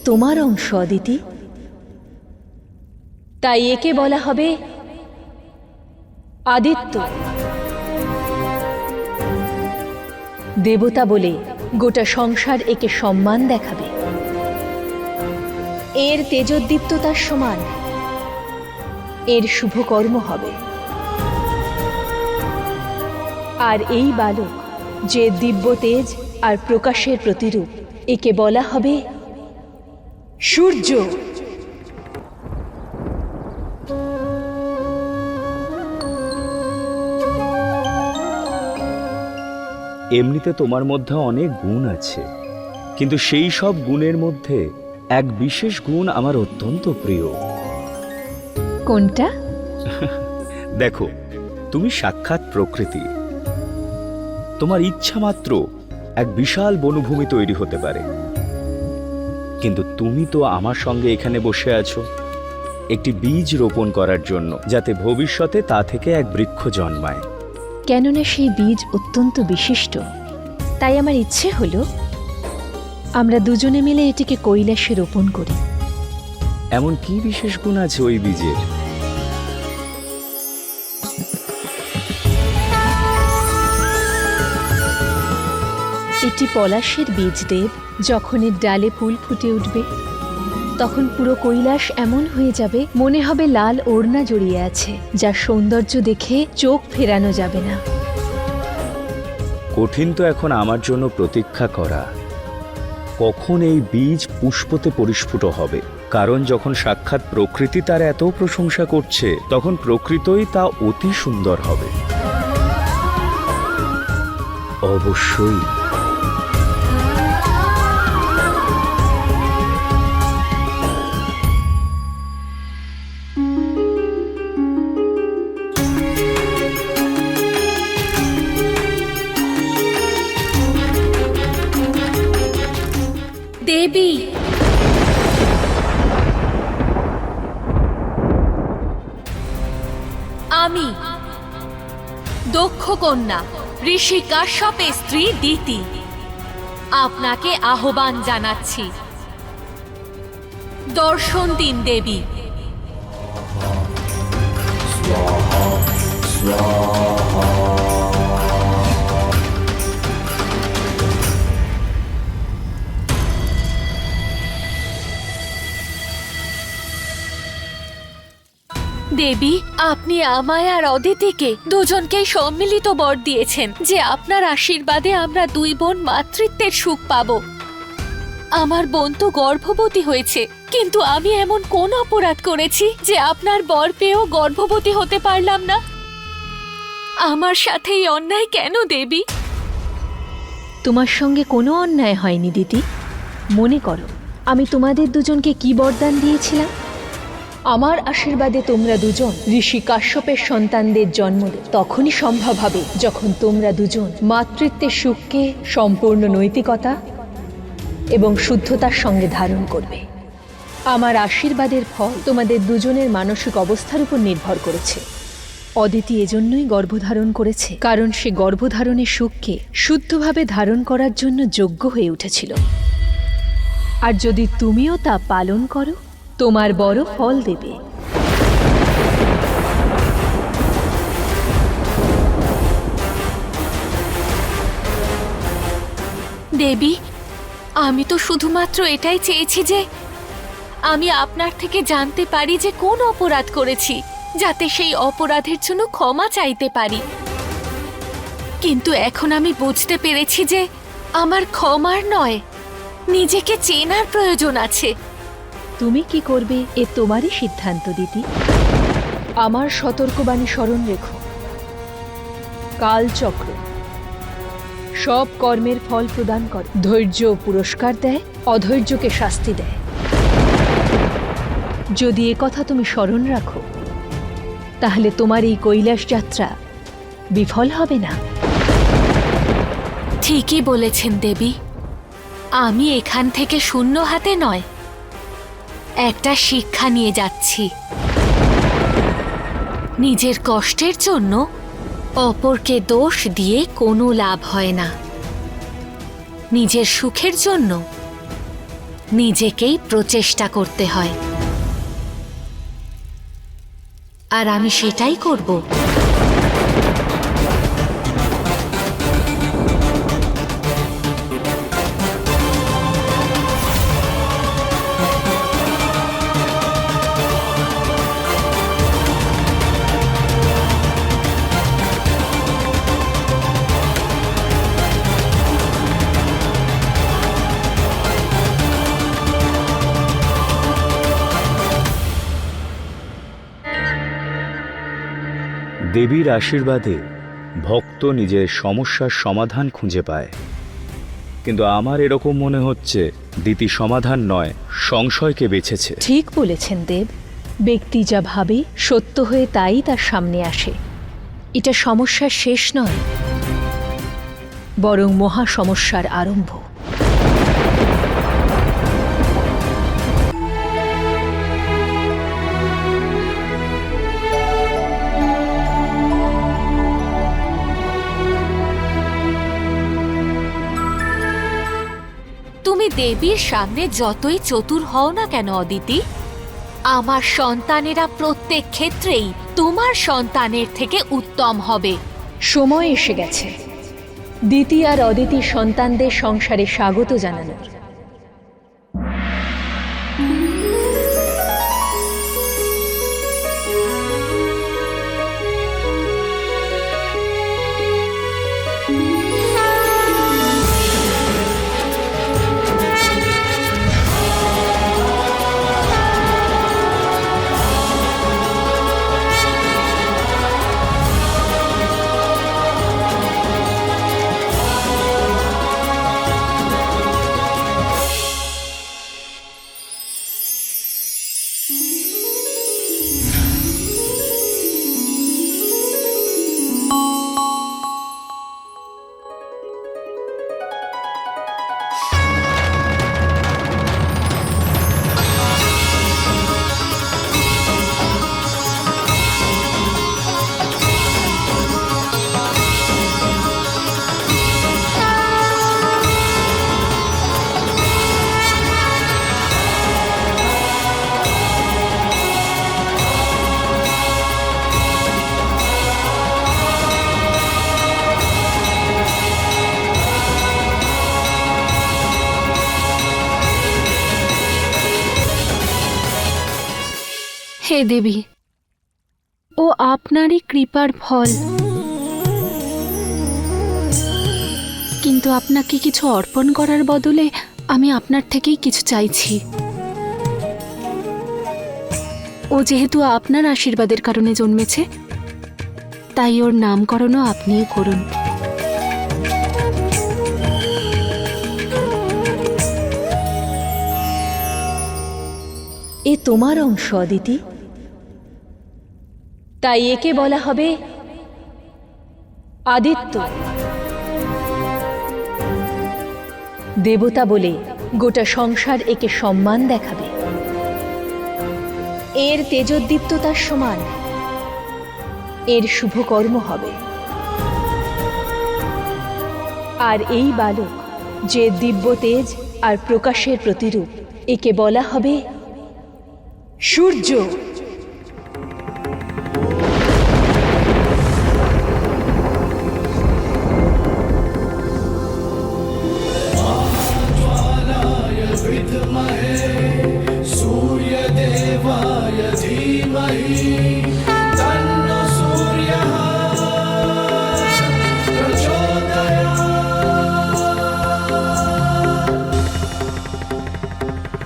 তোমার অংশ অদিতি, তাই একে বলা হবে আদিত্য। দেবতা বলে গোটা সংসার একে সম্মান দেখাবে। এর তেজোদ্দীপ্ততার সমান এর শুভকর্ম হবে। আর এই বালক যে দিব্য তেজ আর প্রকাশের প্রতিরূপ, একে বলা হবে সূর্য। এমনিতে তোমার মধ্যে অনেক গুণ আছে, কিন্তু সেই সব গুণের মধ্যে এক বিশেষ গুণ আমার অত্যন্ত প্রিয়। কোনটা? দেখো, তুমি সাক্ষাৎ প্রকৃতি। তোমার ইচ্ছা মাত্র এক বিশাল বনভূমি তৈরি হতে পারে, কিন্তু তুমি তো আমার সঙ্গে এখানে বসে আছো একটি বীজ রোপণ করার জন্য, যাতে ভবিষ্যতে তা থেকে এক বৃক্ষ জন্মায়। কেননা সেই বীজ অত্যন্ত বিশিষ্ট, তাই আমার ইচ্ছে হলো আমরা দুজনে মিলে এটিকে কৈলাসে রোপণ করি। এমন কি বিশেষ গুণ আছে ওই বীজের? এটি পলাশের বীজ দেব। যখন এর ডালে ফুল ফুটে উঠবে, তখন পুরো কৈলাস এমন হয়ে যাবে, মনে হবে লাল ওড়না জড়িয়ে আছে, যার সৌন্দর্য দেখে চোখ ফেরানো যাবে না। কঠিন তো এখন আমার জন্য প্রতীক্ষা করা, কখন এই বীজ পুষ্পতে পরিস্ফুট হবে। কারণ যখন সাক্ষাৎ প্রকৃতি তার এত প্রশংসা করছে, তখন প্রকৃতই তা অতি সুন্দর হবে। অবশ্যই। দেবী, আমি দক্ষ কন্যা ঋষি কাশ্যপের স্ত্রী দিতি আপনাকে আহ্বান জানাচ্ছি। দর্শন দিন দেবী। দেবী, আপনি আমায় আর অদিতিকে দুজনকেই সম্মিলিত বর দিয়েছেন যে আপনার আশীর্বাদে আমরা দুই বোন মাতৃত্বের সুখ পাব। আমার বোন তো গর্ভবতী হয়েছে, কিন্তু আমি এমন কোন অপরাধ করেছি যে আপনার বর পেয়েও গর্ভবতী হতে পারলাম না? আমার সাথে এই অন্যায় কেন দেবী? তোমার সঙ্গে কোনো অন্যায় হয়নি দিদি। মনে করো আমি তোমাদের দুজনকে কি বরদান দিয়েছিলাম। আমার আশীর্বাদে তোমরা দুজন ঋষি কাশ্যপের সন্তানদের জন্ম দেবে। তখনই সম্ভব হবে যখন তোমরা দুজন মাতৃত্বের সুখকে সম্পূর্ণ নৈতিকতা এবং শুদ্ধতার সঙ্গে ধারণ করবে। আমার আশীর্বাদের ফল তোমাদের দুজনের মানসিক অবস্থার উপর নির্ভর করেছে। অদিতি এজন্যই গর্ভধারণ করেছে, কারণ সে গর্ভধারণের সুখকে শুদ্ধভাবে ধারণ করার জন্য যোগ্য হয়ে উঠেছিল। আর যদি তুমিও তা পালন করো, তোমার বড় ফল দেবে। দেবী, আমি তো শুধুমাত্র এটাই চেয়েছি যে আমি আপনার থেকে জানতে পারি যে কোন অপরাধ করেছি, যাতে সেই অপরাধের জন্য ক্ষমা চাইতে পারি। কিন্তু এখন আমি বুঝতে পেরেছি যে আমার ক্ষমার নয়, নিজেকে চেনার প্রয়োজন আছে। তুমি কি করবে এ তোমারই সিদ্ধান্ত দিদি। আমার সতর্কবাণী স্মরণ রেখো। কালচক্র সব কর্মের ফল প্রদান করে। ধৈর্য পুরস্কার দেয়, অধৈর্যকে শাস্তি দেয়। যদি এ কথা তুমি স্মরণ রাখো, তাহলে তোমার এই কৈলাস যাত্রা বিফল হবে না। ঠিকই বলেছেন দেবী। আমি এখান থেকে শূন্য হাতে নয়, একটা শিক্ষা নিয়ে যাচ্ছি। নিজের কষ্টের জন্য অপরকে দোষ দিয়ে কোনো লাভ হয় না। নিজের সুখের জন্য নিজেকেই প্রচেষ্টা করতে হয়, আর আমি সেটাই করব। দেবীর আশীর্বাদে ভক্ত নিজের সমস্যার সমাধান খুঁজে পায়, কিন্তু আমার এরকম মনে হচ্ছে দিতি সমাধান নয়, সংশয়কে বেছেছে। ঠিক বলেছেন দেব। ব্যক্তি যা ভাবে সত্য হয়ে তাই তার সামনে আসে। এটা সমস্যার শেষ নয়, বরং মহা সমস্যার আরম্ভ। তুমি দেবীর সামনে যতই চতুর হও না কেন অদিতি, আমার সন্তানেরা প্রত্যেক ক্ষেত্রেই তোমার সন্তানের থেকে উত্তম হবে। সময় এসে গেছে দিতি আর অদিতির সন্তানদের সংসারে স্বাগত জানানোর। হে দেবী, ও আপনারই কৃপার ফল, কিন্তু আপনাকে কিছু অর্পণ করার বদলে আমি আপনার থেকেই কিছু চাইছি। ও যেহেতু আপনার আশীর্বাদের কারণে জন্মেছে, তাই ওর নামকরণও আপনিই করুন। এ তোমার অংশ অদিতি, তাই একে বলা হবে আদিত্য। দেবতা বলে গোটা সংসার একে সম্মান দেখাবে। এর তেজোদ্দীপ্ততার সমান এর শুভকর্ম হবে। আর এই বালক যে দিব্য তেজ আর প্রকাশের প্রতিরূপ, একে বলা হবে সূর্য।